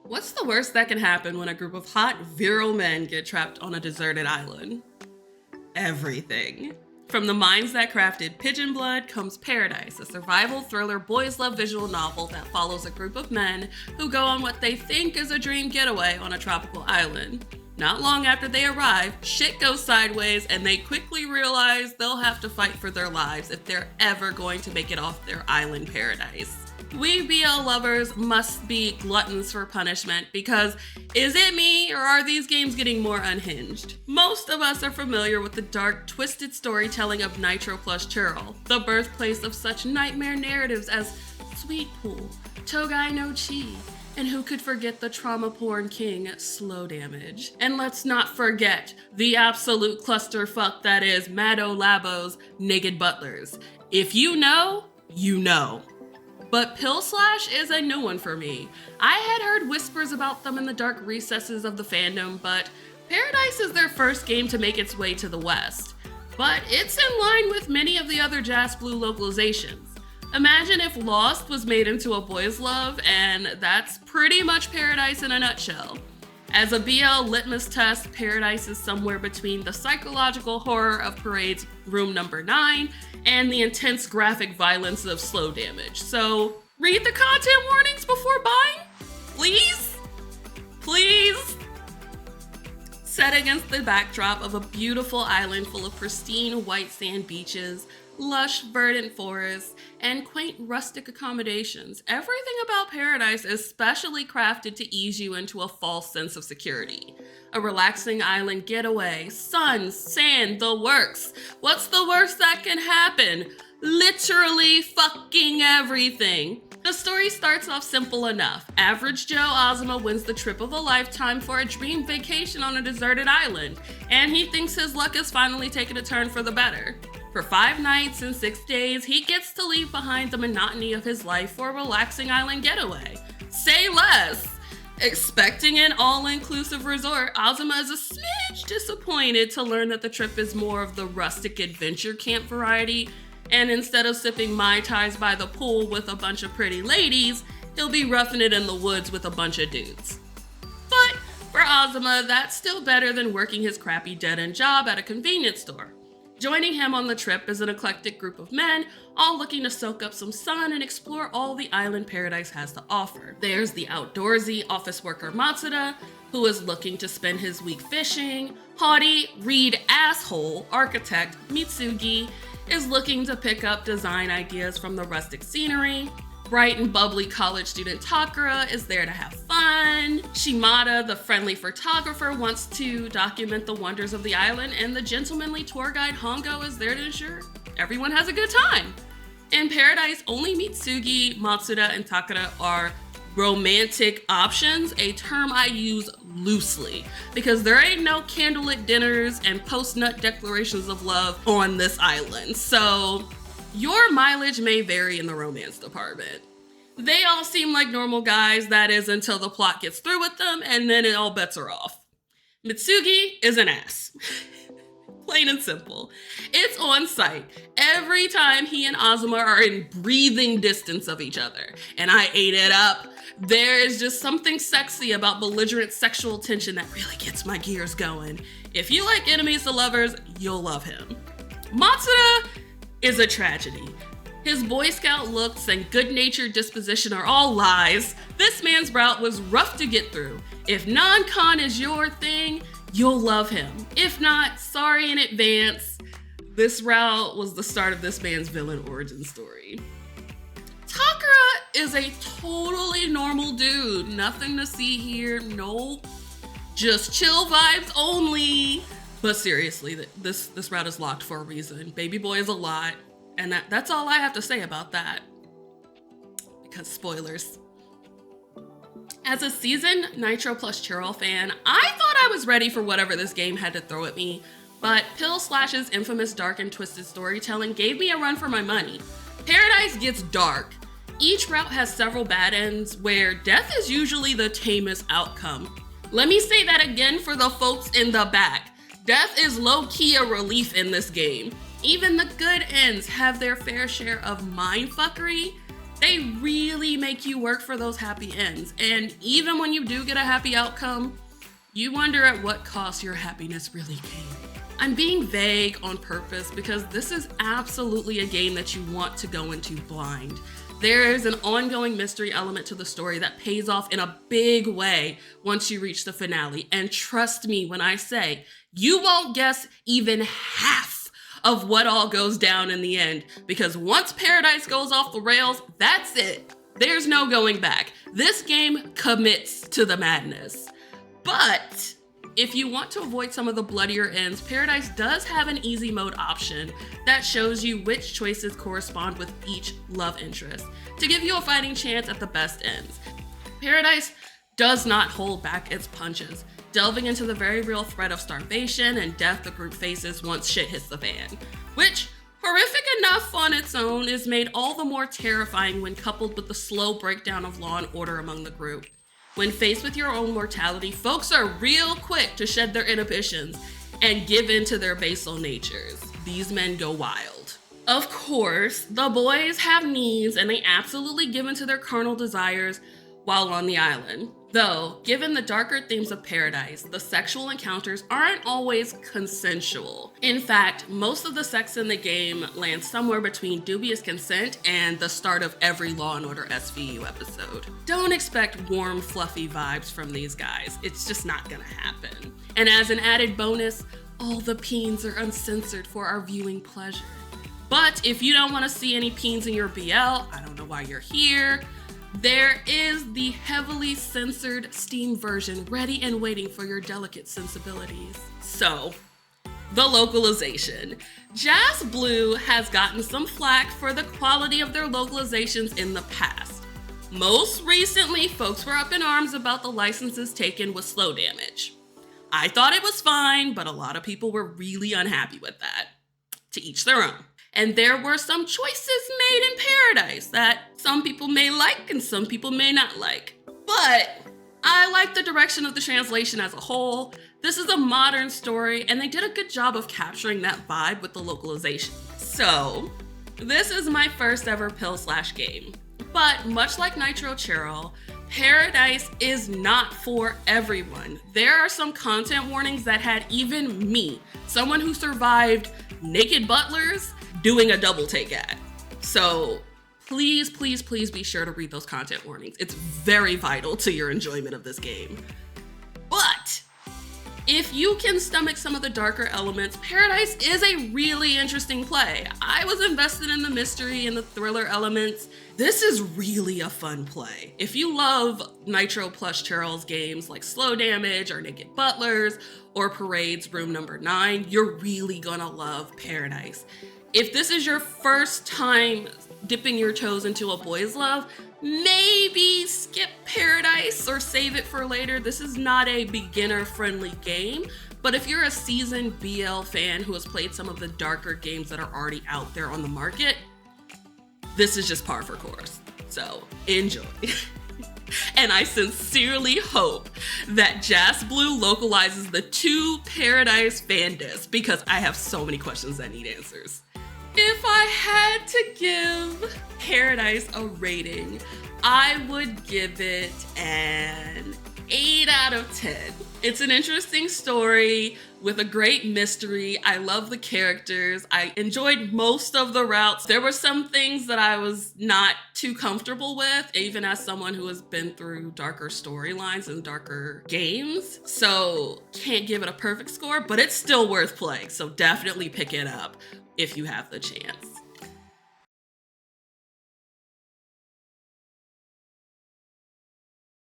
What's the worst that can happen when a group of hot, virile men get trapped on a deserted island? Everything. From the minds that crafted Pigeon Blood comes Paradise, a survival thriller boys love visual novel that follows a group of men who go on what they think is a dream getaway on a tropical island. Not long after they arrive, shit goes sideways and they quickly realize they'll have to fight for their lives if they're ever going to make it off their island paradise. We BL lovers must be gluttons for punishment because is it me or are these games getting more unhinged? Most of us are familiar with the dark, twisted storytelling of Nitropluschiral, the birthplace of such nightmare narratives as Sweet Pool, Togai no Chi, and who could forget the trauma porn king, Slow Damage? And let's not forget the absolute clusterfuck that is Mado Labo's Naked Butlers. If you know, you know. But Pill Slash is a new one for me. I had heard whispers about them in the dark recesses of the fandom, but Paradise is their first game to make its way to the West. But it's in line with many of the other JAST Blue localizations. Imagine if Lost was made into a boys' love, and that's pretty much Paradise in a nutshell. As a BL litmus test, Paradise is somewhere between the psychological horror of Parade's Room Number 9 and the intense graphic violence of Slow Damage. So, read the content warnings before buying? Please? Please? Set against the backdrop of a beautiful island full of pristine white sand beaches, lush verdant forests, and quaint rustic accommodations, everything about Paradise is specially crafted to ease you into a false sense of security. A relaxing island getaway, sun, sand, the works. What's the worst that can happen? Literally fucking everything. The story starts off simple enough. Average Joe Ozma wins the trip of a lifetime for a dream vacation on a deserted island, and he thinks his luck has finally taken a turn for the better. For 5 nights and 6 days, he gets to leave behind the monotony of his life for a relaxing island getaway. Say less! Expecting an all-inclusive resort, Ozma is a smidge disappointed to learn that the trip is more of the rustic adventure camp variety, and instead of sipping Mai Tais by the pool with a bunch of pretty ladies, he'll be roughing it in the woods with a bunch of dudes. But for Ozma, that's still better than working his crappy dead-end job at a convenience store. Joining him on the trip is an eclectic group of men, all looking to soak up some sun and explore all the island Paradise has to offer. There's the outdoorsy office worker Matsuda, who is looking to spend his week fishing. Haughty, reed asshole architect Mitsugi is looking to pick up design ideas from the rustic scenery. Bright and bubbly college student Takara is there to have fun. Shimada, the friendly photographer, wants to document the wonders of the island, and the gentlemanly tour guide Hongo is there to ensure everyone has a good time. In Paradise, only Mitsugi, Matsuda, and Takara are romantic options, a term I use loosely, because there ain't no candlelit dinners and post-nut declarations of love on this island. So your mileage may vary in the romance department. They all seem like normal guys, that is until the plot gets through with them, and then all bets are off. Mitsugi is an ass. Plain and simple. It's on sight every time he and Ozma are in breathing distance of each other, and I ate it up. There is just something sexy about belligerent sexual tension that really gets my gears going. If you like enemies to lovers, you'll love him. Matsuda is a tragedy. His Boy Scout looks and good-natured disposition are all lies. This man's route was rough to get through. If non-con is your thing, you'll love him. If not, sorry in advance. This route was the start of this man's villain origin story. Takara is a totally normal dude. Nothing to see here, nope. Just chill vibes only. But seriously, this route is locked for a reason. Baby boy is a lot, and that's all I have to say about that. Because spoilers. As a seasoned Nitropluschiral fan, I thought I was ready for whatever this game had to throw at me, but Pill Slash's infamous dark and twisted storytelling gave me a run for my money. Paradise gets dark. Each route has several bad ends where death is usually the tamest outcome. Let me say that again for the folks in the back. Death is low-key a relief in this game. Even the good ends have their fair share of mindfuckery, They really make you work for those happy ends. And even when you do get a happy outcome, you wonder at what cost your happiness really came. I'm being vague on purpose because this is absolutely a game that you want to go into blind. There is an ongoing mystery element to the story that pays off in a big way once you reach the finale. And trust me when I say, you won't guess even half of what all goes down in the end, because once Paradise goes off the rails, that's it. There's no going back. This game commits to the madness. But if you want to avoid some of the bloodier ends, Paradise does have an easy mode option that shows you which choices correspond with each love interest to give you a fighting chance at the best ends. Paradise does not hold back its punches, delving into the very real threat of starvation and death the group faces once shit hits the fan, which, horrific enough on its own, is made all the more terrifying when coupled with the slow breakdown of law and order among the group. When faced with your own mortality, folks are real quick to shed their inhibitions and give in to their basal natures. These men go wild. Of course, the boys have needs and they absolutely give in to their carnal desires while on the island. Though, given the darker themes of Paradise, the sexual encounters aren't always consensual. In fact, most of the sex in the game lands somewhere between dubious consent and the start of every Law & Order SVU episode. Don't expect warm, fluffy vibes from these guys. It's just not gonna happen. And as an added bonus, all the peens are uncensored for our viewing pleasure. But if you don't want to see any peens in your BL, I don't know why you're here. There is the heavily censored Steam version ready and waiting for your delicate sensibilities. So, the localization. JAST Blue has gotten some flack for the quality of their localizations in the past. Most recently, folks were up in arms about the licenses taken with Slow Damage. I thought it was fine, but a lot of people were really unhappy with that. To each their own. And there were some choices made in Paradise that some people may like and some people may not like. But I like the direction of the translation as a whole. This is a modern story and they did a good job of capturing that vibe with the localization. So, this is my first ever pill/game. But much like Nitropluschiral, Paradise is not for everyone. There are some content warnings that had even me, someone who survived naked butlers, doing a double take at. So please, please, please be sure to read those content warnings. It's very vital to your enjoyment of this game. But if you can stomach some of the darker elements, Paradise is a really interesting play. I was invested in the mystery and the thriller elements. This is really a fun play. If you love Nitroplusschiral's games like Slow Damage or Naked Butlers or Parade's Room Number 9, you're really gonna love Paradise. If this is your first time dipping your toes into a boys' love, maybe skip Paradise or save it for later. This is not a beginner-friendly game, but if you're a seasoned BL fan who has played some of the darker games that are already out there on the market, this is just par for course. So enjoy. And I sincerely hope that JAST Blue localizes the 2 Paradise fan discs because I have so many questions that need answers. If I had to give Paradise a rating, I would give it an 8 out of 10. It's an interesting story with a great mystery. I love the characters. I enjoyed most of the routes. There were some things that I was not too comfortable with, even as someone who has been through darker storylines and darker games. So can't give it a perfect score, but it's still worth playing. So definitely pick it up if you have the chance.